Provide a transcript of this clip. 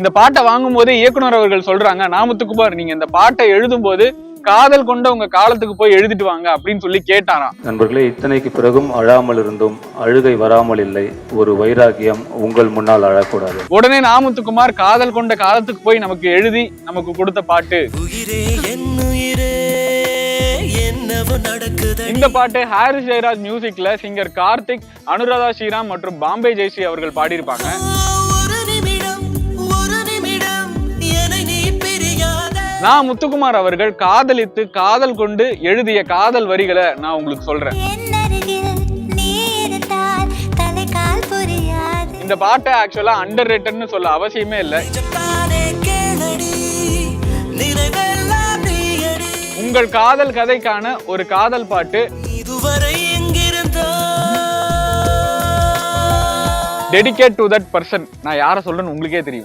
இந்த பாட்டை வாங்கும் போதே இயக்குனர் அவர்கள் சொல்றாங்க, நாமத்துக்குமார் நீங்க இந்த பாட்டை எழுதும் போது காதல் கொண்ட உங்க காலத்துக்கு போய் எழுதிட்டு வாங்க அப்படின்னு சொல்லி கேட்டாராம். நண்பர்களே, இத்தனைக்கு பிறகும் அழாமல் இருந்தும் அழுகை வராமல் இல்லை. ஒரு வைராகியம் உங்கள் முன்னால் அழக்கூடாது. உடனே நாமத்துக்குமார் காதல் கொண்ட காலத்துக்கு போய் நமக்கு எழுதி நமக்கு கொடுத்த பாட்டு இந்த பாட்டு ஹாரிஸ் ஜெயராஜ் மியூசிக்ல சிங்கர் கார்த்திக், அனுராதா ஸ்ரீராம் மற்றும் பாம்பே ஜெயஸ்ரீ அவர்கள் பாடியிருப்பாங்க. நான் முத்துக்குமார் அவர்கள் காதலித்து காதல் கொண்டு எழுதிய காதல் வரிகளை நான் உங்களுக்கு சொல்றேன். இந்த பாட்டை ஆக்சுவலா அண்டர் ரேட்டட்னு சொல்ல அவசியமே இல்லை. உங்கள் காதல் கதைக்கான ஒரு காதல் பாட்டு டெடிகேட் டு தட் பர்சன். நான் யாரை சொல்றேன்னு உங்களுக்கே தெரியும்.